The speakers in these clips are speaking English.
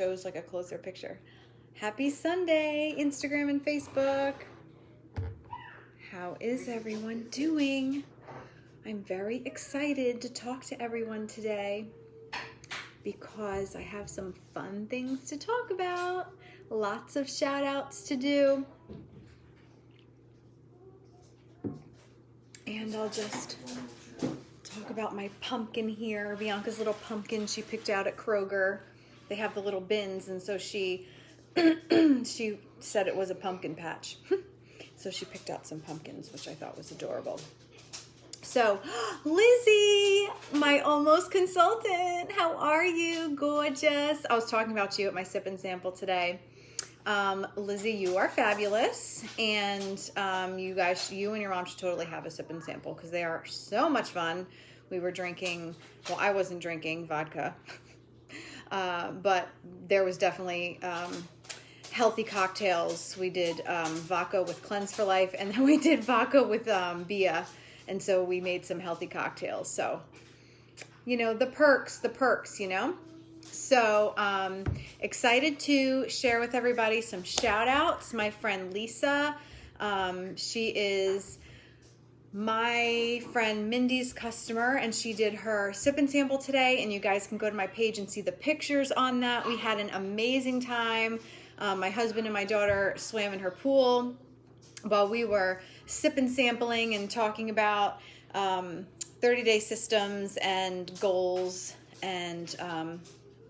Shows like a closer picture. Happy Sunday, Instagram and Facebook. How is everyone doing? I'm very excited to talk to everyone today because I have some fun things to talk about. Lots of shout outs to do. And I'll just talk about my pumpkin here. Bianca's little pumpkin she picked out at Kroger. They have the little bins, and so she said it was a pumpkin patch. So she picked out some pumpkins, which I thought was adorable. So, Lizzie, my almost consultant, how are you? Gorgeous. I was talking about you at my sip and sample today. Lizzie, you are fabulous, and you and your mom should totally have a sip and sample because they are so much fun. We were drinking, well, I wasn't drinking vodka, but there was definitely healthy cocktails. We did vodka with Cleanse for Life, and then we did vodka with Bia, and so we made some healthy cocktails. So, you know, the perks, you know. So excited to share with everybody some shout outs. My friend Lisa, she is my friend Mindy's customer, and she did her sip and sample today, and you guys can go to my page and see the pictures on that. We had an amazing time. My husband and my daughter swam in her pool while we were sip and sampling and talking about 30-day systems and goals and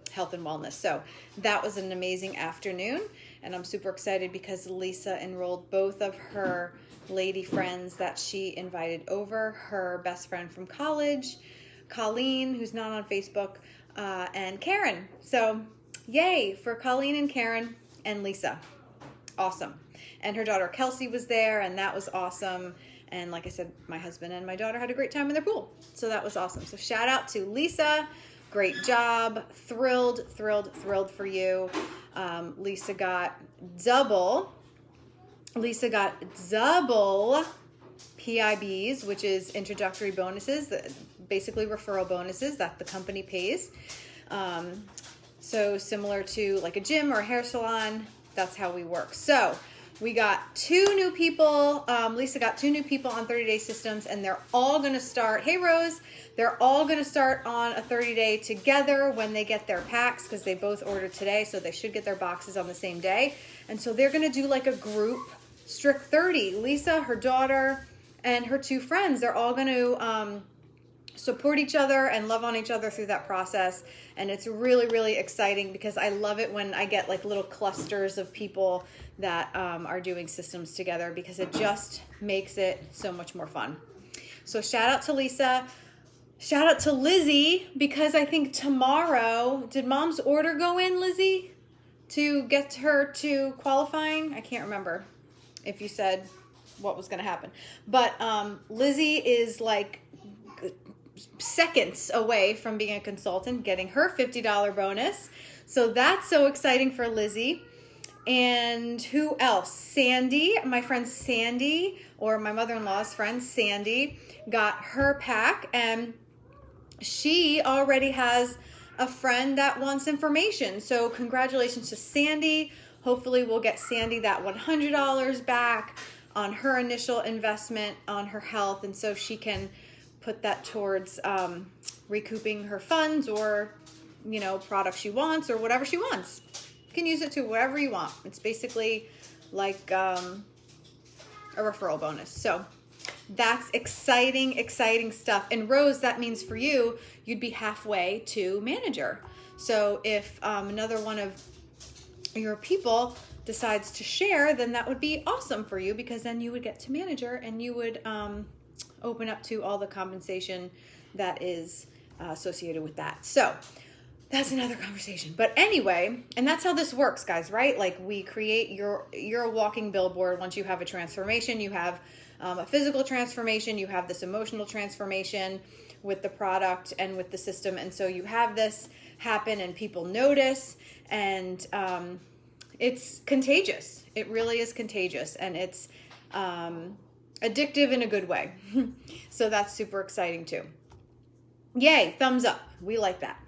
health and wellness. So that was an amazing afternoon, and I'm super excited because Lisa enrolled both of her lady friends that she invited over, her best friend from college, Colleen, who's not on Facebook, and Karen. So yay for Colleen and Karen and Lisa. Awesome. And her daughter Kelsey was there, and that was awesome. And like I said, my husband and my daughter had a great time in their pool. So that was awesome. So shout out to Lisa. Great job. Thrilled for you. Lisa got double PIBs, which is introductory bonuses, basically referral bonuses that the company pays. So similar to like a gym or a hair salon, that's how we work. So we got 2 new people. Lisa got 2 new people on 30-day systems, and they're all going to start. Hey, Rose. They're all going to start on a 30-day together when they get their packs, because they both ordered today, so they should get their boxes on the same day. And so they're going to do like a group strict 30. Lisa, her daughter, and her 2 friends, they're all going to support each other and love on each other through that process. And it's really exciting because I love it when I get like little clusters of people that are doing systems together, because it just makes it so much more fun. So shout out to Lisa. Shout out to Lizzie, because I think tomorrow, did Mom's order go in, Lizzie, to get her to qualifying? I can't remember if you said what was going to happen. But Lizzie is like seconds away from being a consultant, getting her $50 bonus. So that's so exciting for Lizzie. And who else? Sandy, my friend Sandy, or my mother-in-law's friend Sandy, got her pack, and she already has a friend that wants information. So congratulations to Sandy. Hopefully we'll get Sandy that $100 back on her initial investment on her health, and so she can put that towards recouping her funds, or, you know, products she wants or whatever she wants. You can use it to whatever you want. It's basically like a referral bonus. So that's exciting stuff. And Rose, that means for you, you'd be halfway to manager. So if another one of your people decides to share, then that would be awesome for you, because then you would get to manager, and you would open up to all the compensation that is associated with that. So that's another conversation. But anyway, and that's how this works, guys, right? Like, we create you're a walking billboard. Once you have a transformation, you have a physical transformation, you have this emotional transformation with the product and with the system. And so you have this happen, and people notice, and it's contagious. It really is contagious, and it's addictive in a good way. So that's super exciting too. Yay, thumbs up. We like that.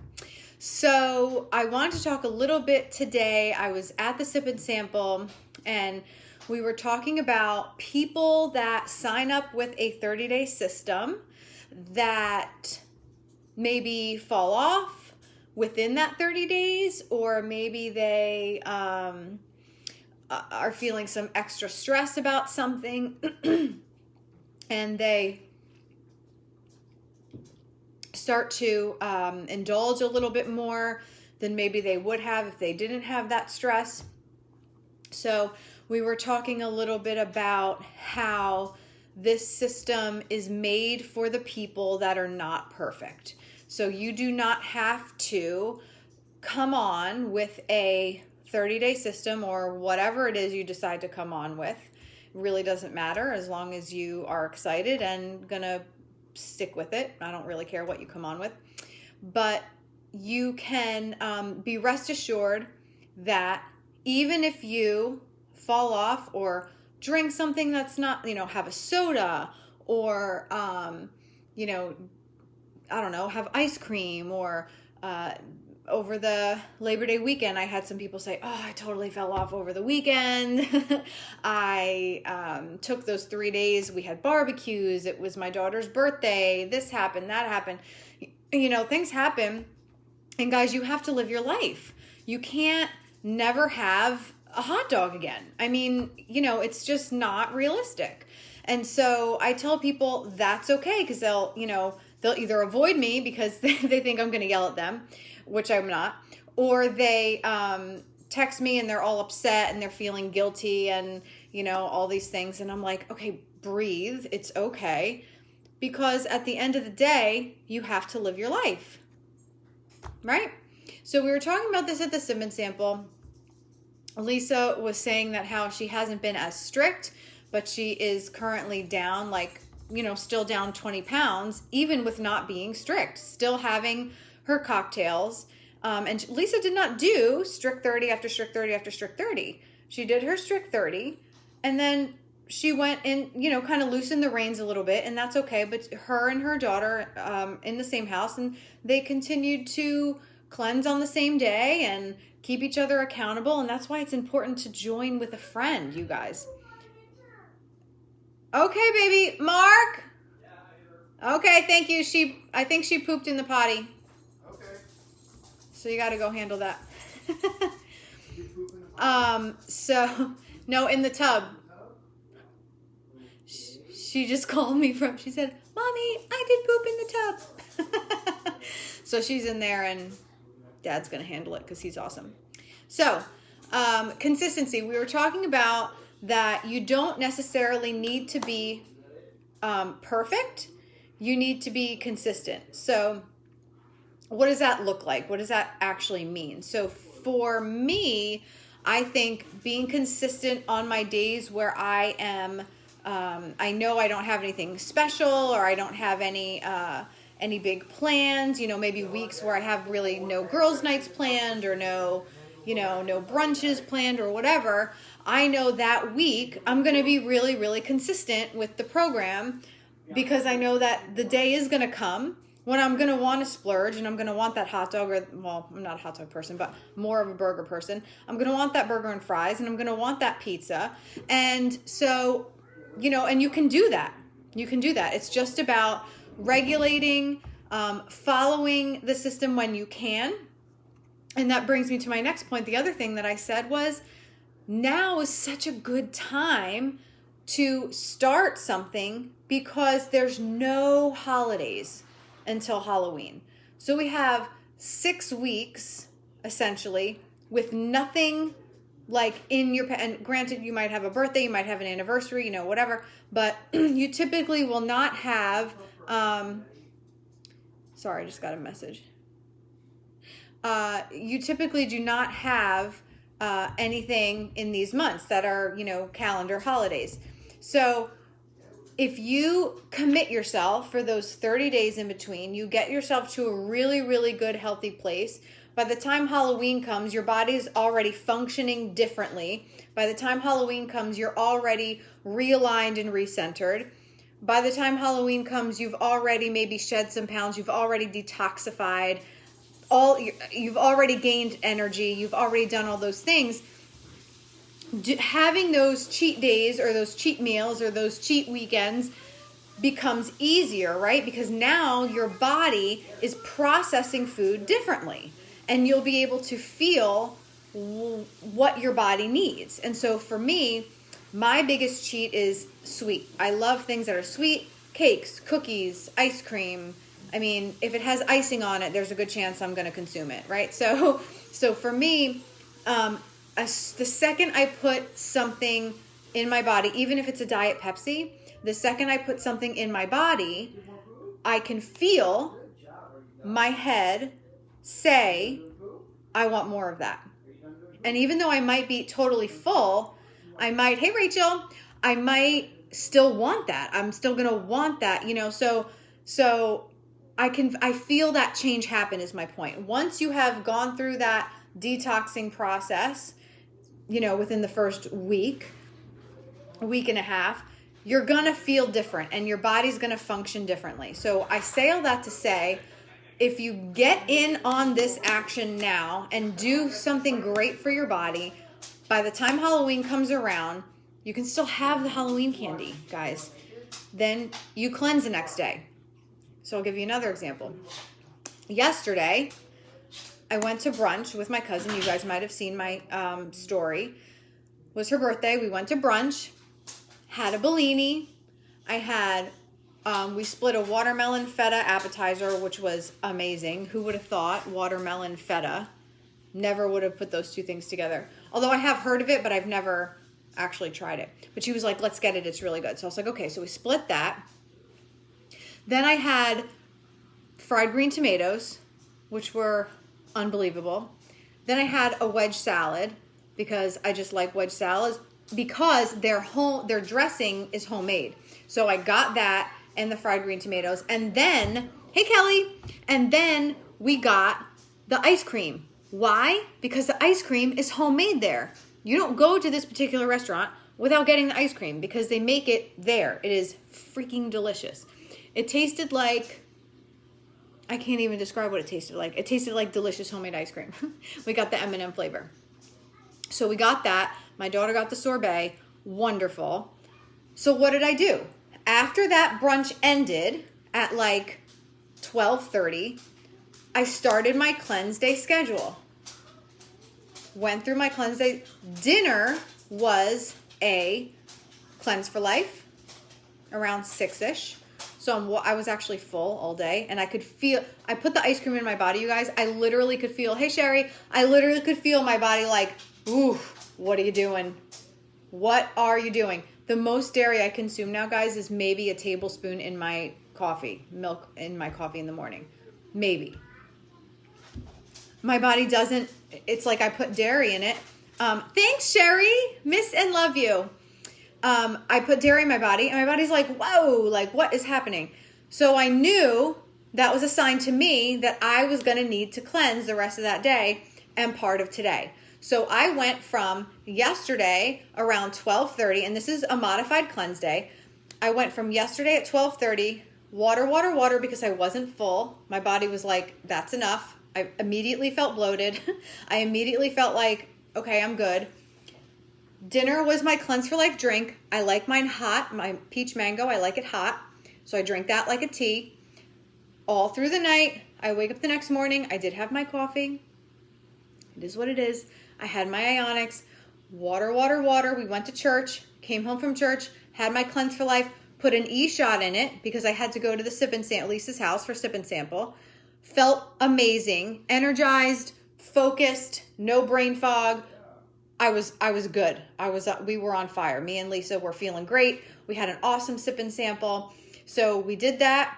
So I wanted to talk a little bit today. I was at the Sip and Sample, and we were talking about people that sign up with a 30-day system that maybe fall off within that 30 days, or maybe they are feeling some extra stress about something and they start to indulge a little bit more than maybe they would have if they didn't have that stress. So we were talking a little bit about how this system is made for the people that are not perfect. So you do not have to come on with a 30-day system or whatever it is you decide to come on with. It really doesn't matter as long as you are excited and gonna stick with it. I don't really care what you come on with. But you can be rest assured that even if you fall off or drink something that's not, have a soda or, I don't know, have ice cream or over the Labor Day weekend, I had some people say, oh, I totally fell off over the weekend. I took those 3 days. We had barbecues. It was my daughter's birthday. This happened, that happened. Things happen. And guys, you have to live your life. You can't never have a hot dog again. I mean, it's just not realistic. And so I tell people that's okay, because they'll either avoid me because they think I'm going to yell at them, which I'm not, or they text me and they're all upset and they're feeling guilty and, all these things. And I'm like, okay, breathe. It's okay. Because at the end of the day, you have to live your life, right? So we were talking about this at the Sip and Sample. Lisa was saying that how she hasn't been as strict, but she is currently down, still down 20 pounds, even with not being strict, still having her cocktails. And Lisa did not do strict 30 after strict 30 after strict 30. She did her strict 30, and then she went and, kind of loosened the reins a little bit, and that's okay. But her and her daughter in the same house, and they continued to cleanse on the same day and keep each other accountable. And that's why it's important to join with a friend, you guys. Okay, baby. Mark? Okay, thank you. I think she pooped in the potty. Okay. So you got to go handle that. No, in the tub. She just called me she said, Mommy, I did poop in the tub. So she's in there and Dad's going to handle it because he's awesome. So, consistency. We were talking about that you don't necessarily need to be perfect. You need to be consistent. So what does that look like? What does that actually mean? So for me, I think being consistent on my days where I am, I know I don't have anything special, or I don't have any big plans, maybe weeks where I have really no girls' nights planned, or no brunches planned or whatever. I know that week I'm going to be really, really consistent with the program, because I know that the day is going to come when I'm going to want to splurge and I'm going to want that hot dog, I'm not a hot dog person, but more of a burger person. I'm going to want that burger and fries, and I'm going to want that pizza. And so, and you can do that. You can do that. It's just about regulating, following the system when you can. And that brings me to my next point. The other thing that I said was, now is such a good time to start something, because there's no holidays until Halloween. So we have 6 weeks, essentially, with nothing in your, and granted, you might have a birthday, you might have an anniversary, whatever, but you typically will not have, sorry, I just got a message. You typically do not have anything in these months that are, calendar holidays. So if you commit yourself for those 30 days in between, you get yourself to a really, really good, healthy place. By the time Halloween comes, your body's already functioning differently. By the time Halloween comes, you're already realigned and recentered. By the time Halloween comes, you've already maybe shed some pounds. You've already detoxified. you've already gained energy, you've already done all those things. Having those cheat days or those cheat meals or those cheat weekends becomes easier, right? Because now your body is processing food differently, and you'll be able to feel what your body needs. And so for me, my biggest cheat is sweet. I love things that are sweet: cakes, cookies, ice cream. I mean, if it has icing on it, there's a good chance I'm going to consume it, right? So for me, the second I put something in my body, even if it's a Diet Pepsi, the second I put something in my body, I can feel my head say, I want more of that. And even though I might be totally full, I might, hey Rachel, I might still want that. I'm still going to want that, so I feel that change happen is my point. Once you have gone through that detoxing process, within the first week and a half, you're going to feel different and your body's going to function differently. So I say all that to say, if you get in on this action now and do something great for your body, by the time Halloween comes around, you can still have the Halloween candy, guys. Then you cleanse the next day. So I'll give you another example. Yesterday, I went to brunch with my cousin. You guys might have seen my story. It was her birthday. We went to brunch, had a Bellini. We split a watermelon feta appetizer, which was amazing. Who would have thought watermelon feta? Never would have put those two things together. Although I have heard of it, but I've never actually tried it. But she was like, let's get it. It's really good. So I was like, okay. So we split that. Then I had fried green tomatoes, which were unbelievable. Then I had a wedge salad because I just like wedge salads because their dressing is homemade. So I got that and the fried green tomatoes. And then, hey Kelly, and then we got the ice cream. Why? Because the ice cream is homemade there. You don't go to this particular restaurant without getting the ice cream because they make it there. It is freaking delicious. It tasted like, I can't even describe what it tasted like. It tasted like delicious homemade ice cream. We got the M&M flavor. So we got that. My daughter got the sorbet. Wonderful. So what did I do? After that brunch ended at like 12:30, I started my cleanse day schedule. Went through my cleanse day. Dinner was a cleanse for life around 6-ish. So I was actually full all day, and I could feel, I put the ice cream in my body, you guys. I literally could feel, hey Sherry, I literally could feel my body like, ooh, what are you doing? What are you doing? The most dairy I consume now, guys, is maybe a tablespoon in my coffee, milk in my coffee in the morning. Maybe. My body doesn't, it's like I put dairy in it. Thanks, Sherry. Miss and love you. I put dairy in my body, and my body's like, whoa, like what is happening? So I knew that was a sign to me that I was going to need to cleanse the rest of that day and part of today. So I went from yesterday around 12:30, and this is a modified cleanse day. I went from yesterday at 12:30, water, because I wasn't full. My body was like, that's enough. I immediately felt bloated. I immediately felt like, okay, I'm good. Dinner was my Cleanse for Life drink. I like mine hot, my peach mango. I like it hot. So I drink that like a tea. All through the night, I wake up the next morning. I did have my coffee. It is what it is. I had my Ionics. Water. We went to church, came home from church, had my Cleanse for Life, put an e-shot in it because I had to go to the sip and sample, Lisa's house for sip and sample. Felt amazing, energized, focused, no brain fog. I was good. We were on fire. Me and Lisa were feeling great. We had an awesome sip and sample. So we did that.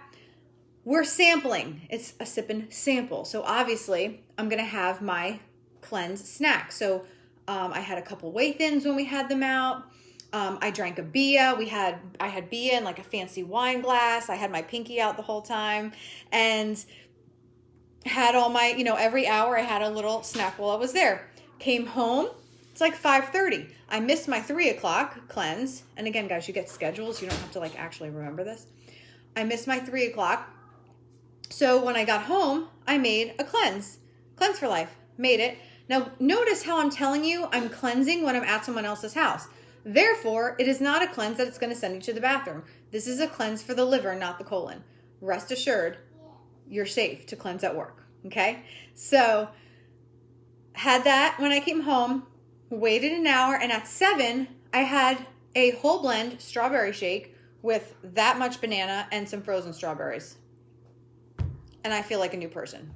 We're sampling. It's a sip and sample. So obviously I'm going to have my cleanse snack. So I had a couple Wathins when we had them out. I drank a Bia. I had Bia in like a fancy wine glass. I had my pinky out the whole time and had all my, every hour I had a little snack while I was there. Came home. It's like 5:30. I missed my 3 o'clock cleanse. And again, guys, you get schedules. You don't have to like actually remember this. I missed my 3 o'clock. So when I got home, I made a cleanse. Cleanse for life. Made it. Now, notice how I'm telling you I'm cleansing when I'm at someone else's house. Therefore, it is not a cleanse that it's going to send you to the bathroom. This is a cleanse for the liver, not the colon. Rest assured, you're safe to cleanse at work. Okay? So, had that when I came home, waited an hour, and at 7, I had a whole blend strawberry shake with that much banana and some frozen strawberries. And I feel like a new person.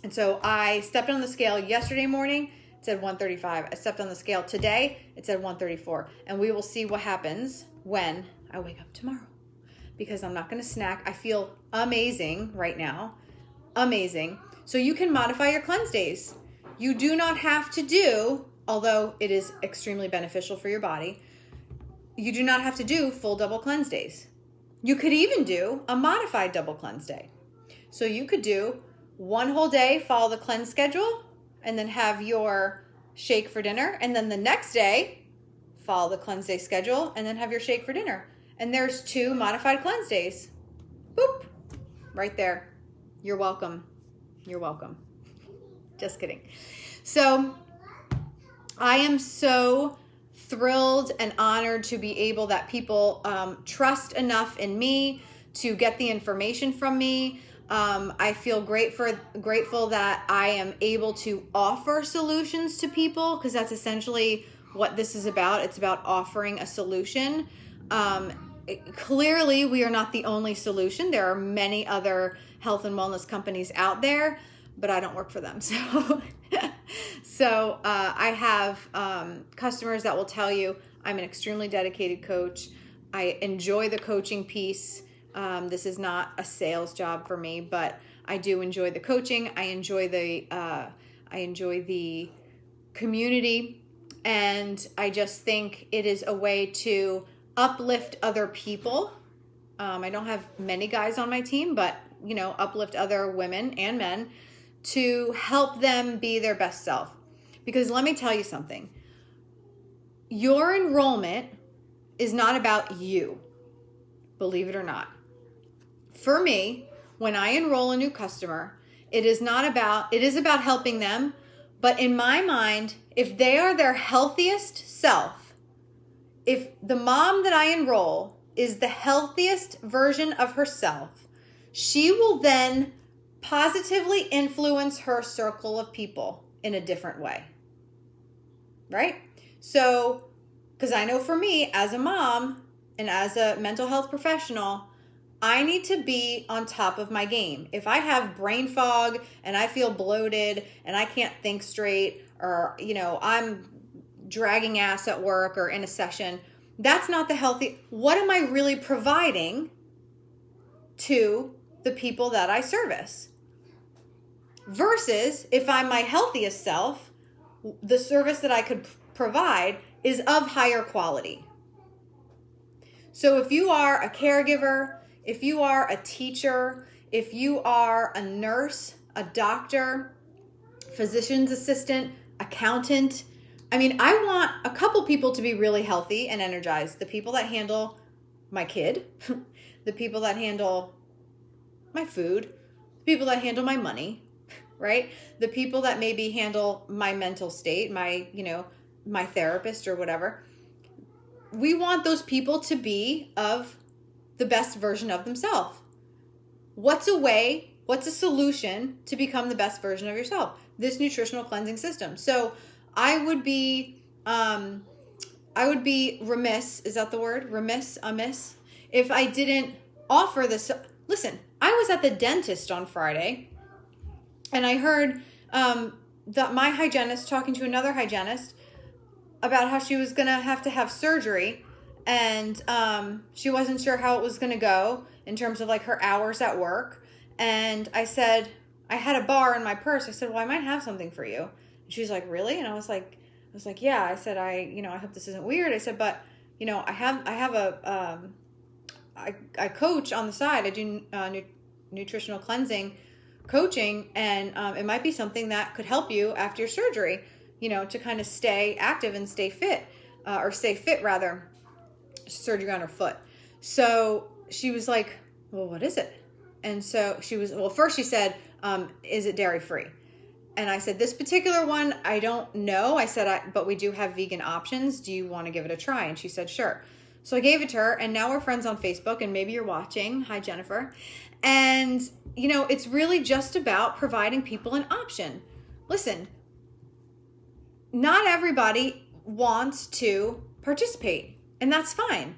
And so I stepped on the scale yesterday morning, it said 135. I stepped on the scale today, it said 134. And we will see what happens when I wake up tomorrow. Because I'm not going to snack. I feel amazing right now. Amazing. So you can modify your cleanse days. You do not have to do, although it is extremely beneficial for your body, you do not have to do full double cleanse days. You could even do a modified double cleanse day. So you could do one whole day, follow the cleanse schedule, and then have your shake for dinner. And then the next day, follow the cleanse day schedule, and then have your shake for dinner. And there's 2 modified cleanse days. Boop. Right there. You're welcome. You're welcome. Just kidding. So I am so thrilled and honored to be able that people trust enough in me to get the information from me. I feel grateful that I am able to offer solutions to people, because that's essentially what this is about. It's about offering a solution. Clearly, we are not the only solution. There are many other health and wellness companies out there, but I don't work for them. So I have customers that will tell you I'm an extremely dedicated coach. I enjoy the coaching piece. This is not a sales job for me, but I do enjoy the coaching. I enjoy the community, and I just think it is a way to uplift other people. I don't have many guys on my team, but uplift other women and men to help them be their best self. Because let me tell you something. Your enrollment is not about you, believe it or not. For me, when I enroll a new customer, it is about helping them. But in my mind, if they are their healthiest self, if the mom that I enroll is the healthiest version of herself, she will then positively influence her circle of people in a different way. Right? So, because I know for me as a mom and as a mental health professional, I need to be on top of my game. If I have brain fog and I feel bloated and I can't think straight, or, I'm dragging ass at work or in a session, that's not the healthy. What am I really providing to the people that I service? Versus if I'm my healthiest self, the service that I could provide is of higher quality. So if you are a caregiver, if you are a teacher, if you are a nurse, a doctor, physician's assistant, accountant, I want a couple people to be really healthy and energized. The people that handle my kid, the people that handle my food, the people that handle my money, right? The people that maybe handle my mental state, my therapist or whatever. We want those people to be of the best version of themselves. What's a solution to become the best version of yourself? This nutritional cleansing system. So I would be remiss, is that the word? Amiss, if I didn't offer this. Listen, I was at the dentist on Friday, and I heard my hygienist talking to another hygienist about how she was going to have surgery, and she wasn't sure how it was going to go in terms of like her hours at work. And I said, I had a bar in my purse. I said, well, I might have something for you. And she's like, really? And I was like, yeah. I said, I hope this isn't weird. I said, but I coach on the side. I do nutritional cleansing coaching, and it might be something that could help you after your surgery, to kind of stay active and stay fit, or stay fit rather, surgery on her foot. So she was like, well, what is it? And so first she said, is it dairy free? And I said, this particular one, I don't know. I said, but we do have vegan options. Do you want to give it a try? And she said, sure. So I gave it to her, and now we're friends on Facebook, and maybe you're watching. Hi, Jennifer. And, you know, it's really just about providing people an option. Listen, not everybody wants to participate, and that's fine.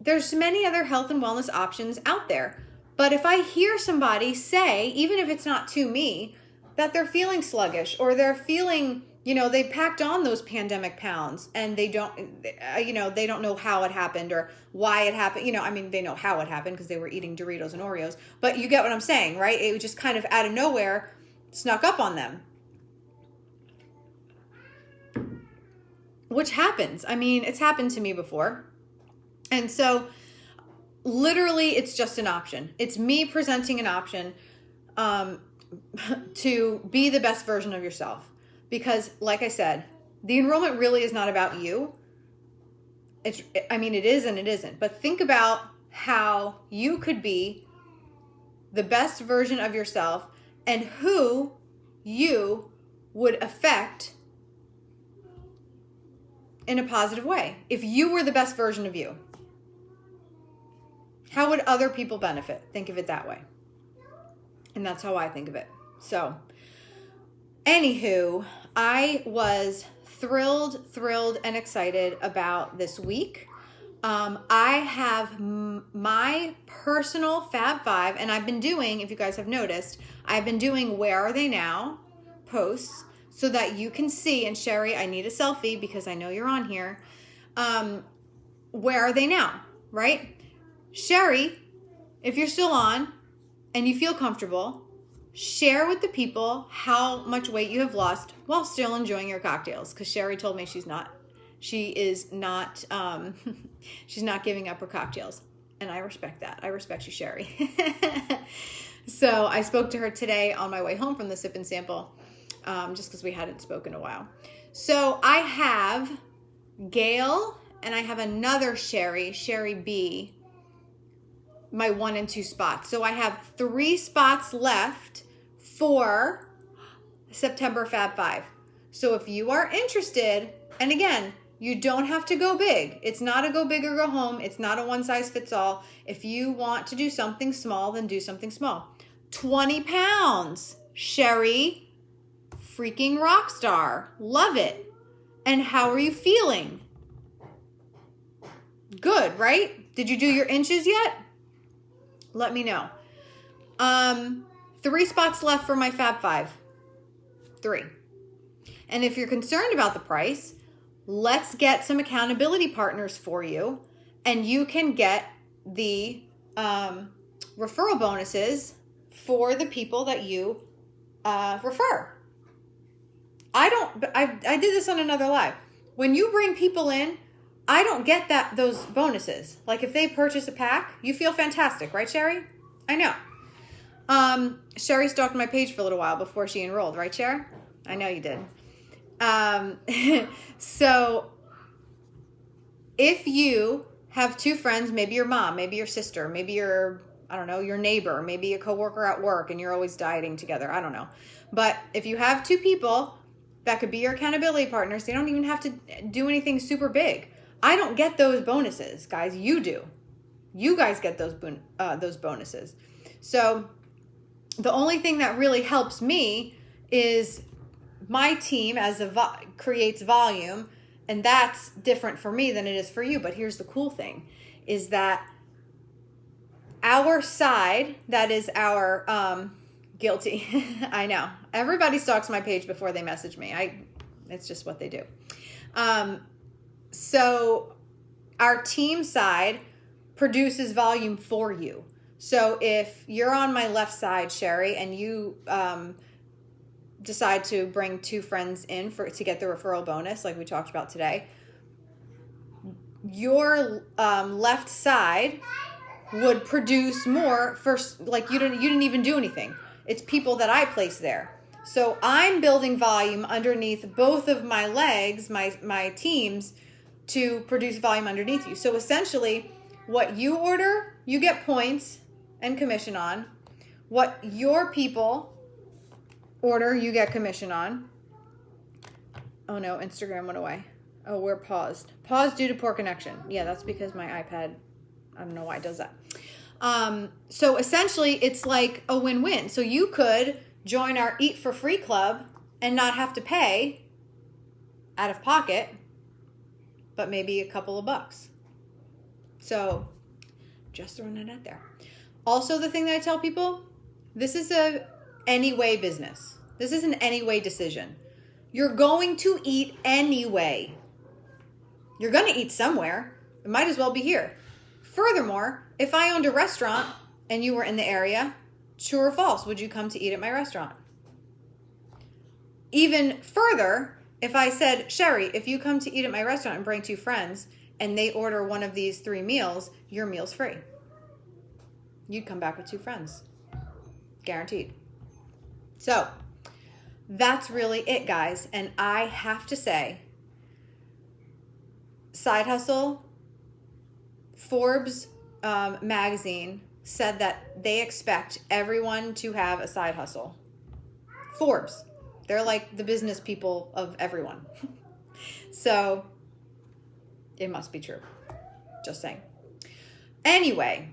There's many other health and wellness options out there. But if I hear somebody say, even if it's not to me, that they're feeling sluggish, or they're feeling, you know, they packed on those pandemic pounds and they don't, you know, they don't know how it happened or why it happened. You know, I mean, they know how it happened because they were eating Doritos and Oreos, but you get what I'm saying, right? It just kind of out of nowhere snuck up on them. Which happens. I mean, it's happened to me before. And so literally it's just an option. It's me presenting an option to be the best version of yourself. Because like I said, the enrollment really is not about you. I mean, it is and it isn't. But think about how you could be the best version of yourself and who you would affect in a positive way. If you were the best version of you, how would other people benefit? Think of it that way. And that's how I think of it. So, anywho, I was thrilled and excited about this week. I have my personal Fab 5, and I've been doing, if you guys have noticed, I've been doing Where Are They Now posts so that you can see, and Sherry, I need a selfie because I know you're on here. Where are they now, right? Sherry, if you're still on and you feel comfortable, share with the people how much weight you have lost while still enjoying your cocktails. Because Sherry told me she's not she's not giving up her cocktails. And I respect that. I respect you, Sherry. So I spoke to her today on my way home from the Sip and Sample, just because we hadn't spoken in a while. So I have Gail and I have another Sherry B, my 1 and 2 spots. So I have 3 spots left for September Fab 5. So if you are interested, and again, you don't have to go big. It's not a go big or go home. It's not a one size fits all. If you want to do something small, then do something small. 20 pounds. Sherry, freaking rock star. Love it. And how are you feeling? Good, right? Did you do your inches yet? Let me know. 3 spots left for my Fab 5. 3. And if you're concerned about the price, let's get some accountability partners for you, and you can get the referral bonuses for the people that you refer. I did this on another live. When you bring people in, I don't get those bonuses. Like if they purchase a pack, you feel fantastic, right, Sherry? I know. Sherry stalked my page for a little while before she enrolled, right, Sherry? I know you did. So if you have 2 friends, maybe your mom, maybe your sister, maybe your, I don't know, your neighbor, maybe a coworker at work, and you're always dieting together. I don't know. But if you have 2 people that could be your accountability partners, they don't even have to do anything super big. I don't get those bonuses, guys. You do. You guys get those bonuses. So the only thing that really helps me is my team creates volume, and that's different for me than it is for you. But here's the cool thing, is that our side, that is our guilty. I know. Everybody stalks my page before they message me. It's just what they do. So our team side produces volume for you. So if you're on my left side, Sherry, and you decide to bring 2 friends in to get the referral bonus, like we talked about today, your left side would produce more first. Like you didn't even do anything. It's people that I place there. So I'm building volume underneath both of my legs, my teams, to produce volume underneath you. So essentially, what you order, you get points and commission on. What your people order, you get commission on. Oh no, Instagram went away. Oh, we're paused. Paused due to poor connection. Yeah, that's because my iPad, I don't know why it does that. So essentially it's like a win-win. So you could join our Eat for Free club and not have to pay out of pocket, but maybe a couple of bucks. So just throwing it out there. Also, the thing that I tell people, this is a anyway business. This is an anyway decision. You're going to eat anyway. You're going to eat somewhere. It might as well be here. Furthermore, if I owned a restaurant and you were in the area, true or false, would you come to eat at my restaurant? Even further, if I said, Sherry, if you come to eat at my restaurant and bring 2 friends and they order one of these 3 meals, your meal's free. You'd come back with 2 friends. Guaranteed. So that's really it, guys. And I have to say, Side Hustle, Forbes magazine said that they expect everyone to have a side hustle. Forbes. They're like the business people of everyone. So it must be true. Just saying. Anyway,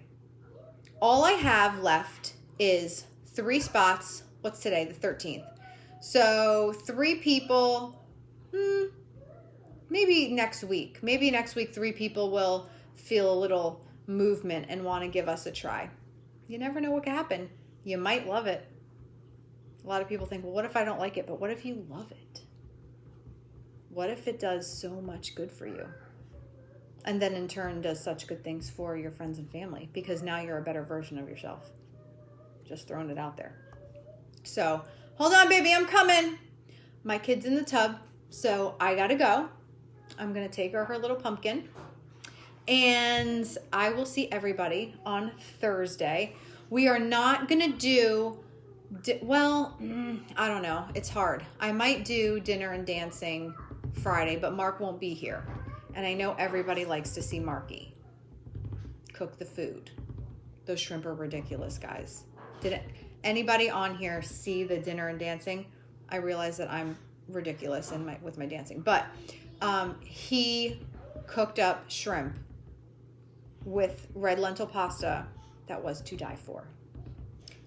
all I have left is 3 spots. What's today? The 13th. So 3 people, maybe next week. Maybe next week 3 people will feel a little movement and want to give us a try. You never know what can happen. You might love it. A lot of people think, well, what if I don't like it? But what if you love it? What if it does so much good for you? And then in turn does such good things for your friends and family, because now you're a better version of yourself. Just throwing it out there. So hold on, baby, I'm coming. My kid's in the tub, so I gotta go. I'm gonna take her little pumpkin, and I will see everybody on Thursday. We are not gonna do, I don't know. It's hard. I might do dinner and dancing Friday, but Mark won't be here. And I know everybody likes to see Marky cook the food. Those shrimp are ridiculous, guys. Did anybody on here see the dinner and dancing? I realize that I'm ridiculous with my dancing, but he cooked up shrimp with red lentil pasta that was to die for.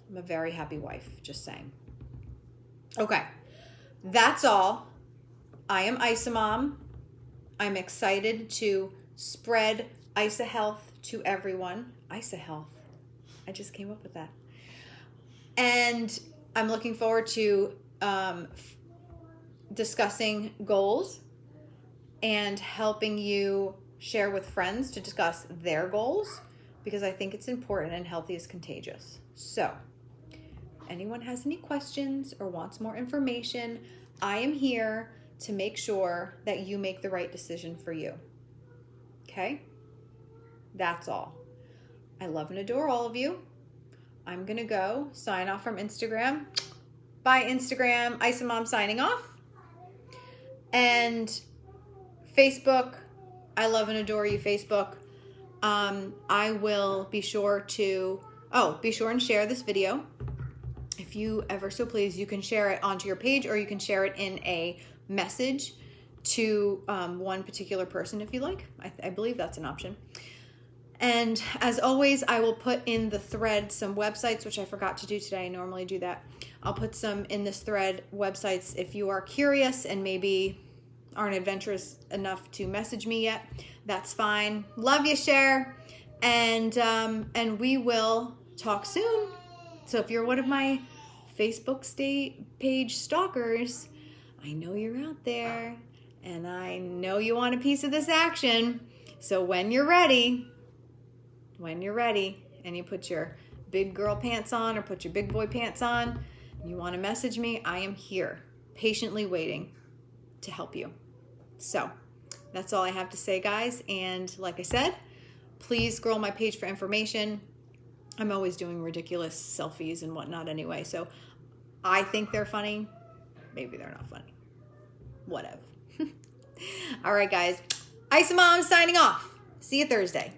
I'm a very happy wife, just saying. Okay, that's all. I am IsaMom. I'm excited to spread Isa Health to everyone. Isa Health. I just came up with that. And I'm looking forward to discussing goals and helping you share with friends to discuss their goals, because I think it's important, and healthy is contagious. So, anyone has any questions or wants more information, I am here to make sure that you make the right decision for you. Okay? That's all. I love and adore all of you. I'm going to go sign off from Instagram. Bye, Instagram. IsaMom signing off. And Facebook, I love and adore you, Facebook. I will be sure and share this video. If you ever so please, you can share it onto your page, or you can share it in a message to one particular person if you like. I believe that's an option. And as always, I will put in the thread some websites, which I forgot to do today. I normally do that. I'll put some in this thread websites if you are curious and maybe aren't adventurous enough to message me yet. That's fine. Love you, Cher. And we will talk soon. So if you're one of my Facebook page stalkers, I know you're out there, and I know you want a piece of this action. So when you're ready, and you put your big girl pants on or put your big boy pants on, and you want to message me, I am here, patiently waiting to help you. So that's all I have to say, guys. And like I said, please scroll my page for information. I'm always doing ridiculous selfies and whatnot anyway, so I think they're funny. Maybe they're not funny. Whatever. All right, guys. IsaMom signing off. See you Thursday.